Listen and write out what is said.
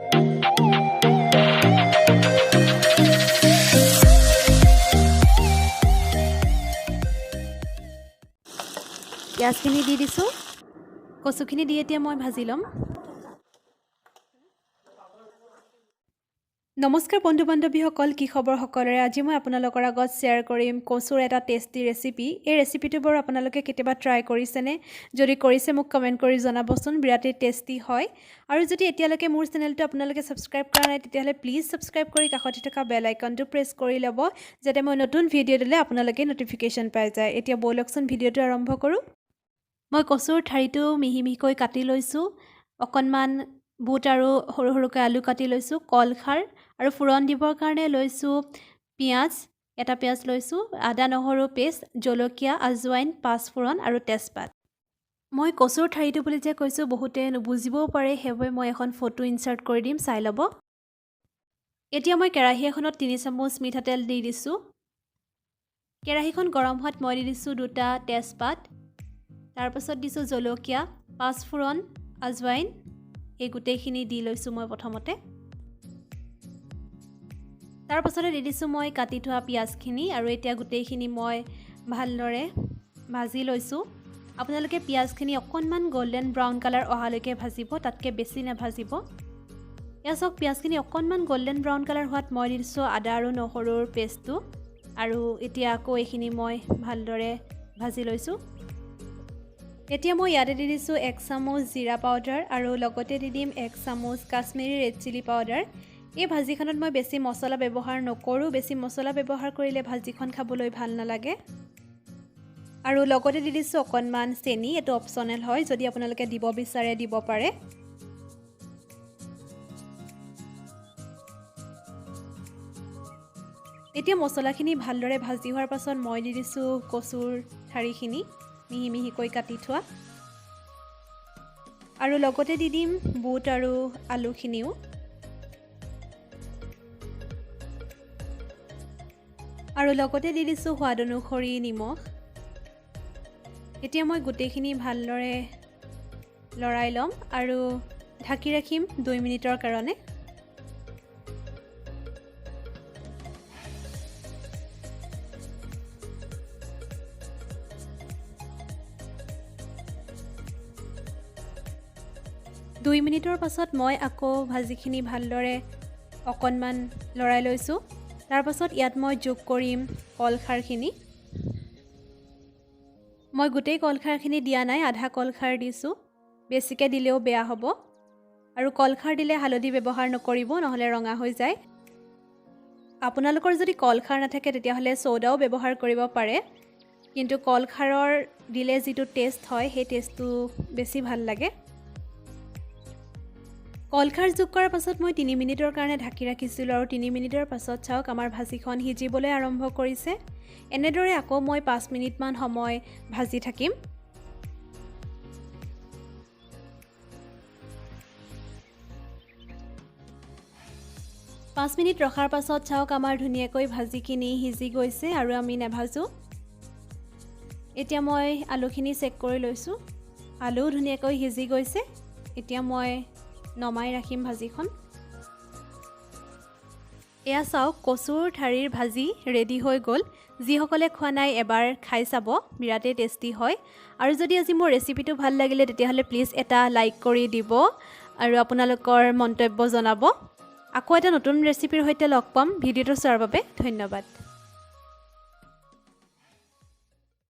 পিঁয়াজখিনি দি দিছোঁ, কচুখিনি দি এতিয়া মই ভাজি ল'ম। নমস্কাৰ বন্ধু বান্ধৱীসকল, কি খবৰ সকলোৰে? আজি মই আপোনালোকৰ আগত শ্বেয়াৰ কৰিম কচুৰ এটা টেষ্টি ৰেচিপি। এই ৰেচিপিটো বাৰু আপোনালোকে কেতিয়াবা ট্ৰাই কৰিছেনে? যদি কৰিছে মোক কমেণ্ট কৰি জনাবচোন, বিৰাটেই টেষ্টি হয়। আৰু যদি এতিয়ালৈকে মোৰ চেনেলটো আপোনালোকে ছাবস্ক্ৰাইব কৰা নাই তেতিয়াহ'লে প্লিজ ছাবস্ক্ৰাইব কৰি কাষতে থকা বেল আইকনটো প্ৰেছ কৰি ল'ব, যাতে মই নতুন ভিডিঅ' দিলে আপোনালোকে ন'টিফিকেশ্যন পাই যায়। এতিয়া ব'লকচোন ভিডিঅ'টো আৰম্ভ কৰোঁ। মই কচুৰ ঠাৰিটো মিহি মিহিকৈ কাটি লৈছোঁ, অকণমান বুট আৰু সৰু সৰুকৈ আলু কাটি লৈছোঁ, কলখাৰ আৰু ফুৰণ দিবৰ কাৰণে লৈছোঁ পিঁয়াজ, এটা পিঁয়াজ লৈছোঁ, আদা নহৰু পেষ্ট, জলকীয়া, আজৱাইন, পাঁচফোৰণ আৰু তেজপাত। মই কচুৰ ঠাৰিটো বুলি যে কৈছোঁ বহুতে নুবুজিবও পাৰে, সেইবাবে মই এখন ফটো ইনচাৰ্ট কৰি দিম, চাই ল'ব। এতিয়া মই কেৰাহী এখনত 3 চামুচ মিঠাতেল দি দিছোঁ। কেৰাহীখন গৰম হোৱাত মই দি দিছোঁ 2টা তেজপাত, তাৰপাছত দিছোঁ জলকীয়া, পাঁচফোৰণ, আজৱাইন, এই গোটেইখিনি দি লৈছোঁ মই প্ৰথমতে। তাৰপাছতে দি দিছোঁ মই কাটি থোৱা পিঁয়াজখিনি, আৰু এতিয়া গোটেইখিনি মই ভালদৰে ভাজি লৈছোঁ। আপোনালোকে পিঁয়াজখিনি অকণমান গল্ডেন ব্ৰাউন কালাৰ অহালৈকে ভাজিব, তাতকৈ বেছি নাভাজিব। এয়া চাওক, পিঁয়াজখিনি অকণমান গল্ডেন ব্ৰাউন কালাৰ হোৱাত মই দি দিছোঁ আদা আৰু নহৰুৰ পেষ্টটো, আৰু এতিয়া আকৌ এইখিনি মই ভালদৰে ভাজি লৈছোঁ। এতিয়া মই ইয়াতে দি দিছোঁ 1 চামুচ জিৰা পাউডাৰ, আৰু লগতে দি দিম 1 চামুচ কাশ্মীৰী ৰেড চিলি পাউডাৰ। এই ভাজিখনত মই বেছি মছলা ব্যৱহাৰ নকৰোঁ, বেছি মছলা ব্যৱহাৰ কৰিলে ভাজিখন খাবলৈ ভাল নালাগে। আৰু লগতে দি দিছোঁ অকণমান চেনি, এইটো অপশ্যনেল হয়, যদি আপোনালোকে দিব বিচাৰে দিব পাৰে। এতিয়া মছলাখিনি ভালদৰে ভাজি হোৱাৰ পাছত মই দি দিছোঁ কচুৰ ঠাৰিখিনি মিহি মিহিকৈ কাটি থোৱা, আৰু লগতে দি দিম বুট আৰু আলুখিনিও। আৰু লগতে দি দিছোঁ সোৱাদ অনুসৰি নিমখ। এতিয়া মই গোটেইখিনি ভালদৰে লৰাই ল'ম আৰু ঢাকি ৰাখিম 2 মিনিটৰ কাৰণে। দুই মিনিটৰ পাছত মই আকৌ ভাজিখিনি ভালদৰে অকণমান লৰাই লৈছোঁ। তাৰপাছত ইয়াত মই যোগ কৰিম কলখাৰখিনি। মই গোটেই কলখাৰখিনি দিয়া নাই, আধা কলখাৰ দিছোঁ, বেছিকৈ দিলেও বেয়া হ'ব। আৰু কলখাৰ দিলে হালধি ব্যৱহাৰ নকৰিব, নহ'লে ৰঙা হৈ যায়। আপোনালোকৰ যদি কলখাৰ নাথাকে তেতিয়াহ'লে ছ'ডাও ব্যৱহাৰ কৰিব পাৰে, কিন্তু কলখাৰৰ দিলে যিটো টেষ্ট হয় সেই টেষ্টটো বেছি ভাল লাগে। কলখাৰ যোগ কৰাৰ পাছত মই 3 মিনিটৰ কাৰণে ঢাকি ৰাখিছিলোঁ, আৰু 3 মিনিটৰ পাছত চাওক আমাৰ ভাজিখন সিজিবলৈ আৰম্ভ কৰিছে। এনেদৰে আকৌ মই 5 মিনিটমান সময় ভাজি থাকিম। পাঁচ মিনিট ৰখাৰ পাছত চাওক আমাৰ ধুনীয়াকৈ ভাজিখিনি সিজি গৈছে, আৰু আমি নাভাজোঁ। এতিয়া মই আলুখিনি চেক কৰি লৈছোঁ, আলুও ধুনীয়াকৈ সিজি গৈছে। এতিয়া মই নমাই ৰাখিম ভাজিখন। এয়া চাওক, কচুৰ ঠাৰিৰ ভাজি ৰেডি হৈ গ'ল। যিসকলে খোৱা নাই এবাৰ খাই চাব, বিৰাটেই টেষ্টি হয়। আৰু যদি আজি মোৰ ৰেচিপিটো ভাল লাগিলে তেতিয়াহ'লে প্লিজ এটা লাইক কৰি দিব, আৰু আপোনালোকৰ মন্তব্য জনাব। আকৌ এটা নতুন ৰেচিপিৰ সৈতে লগ পাম। ভিডিঅ'টো চোৱাৰ বাবে ধন্যবাদ।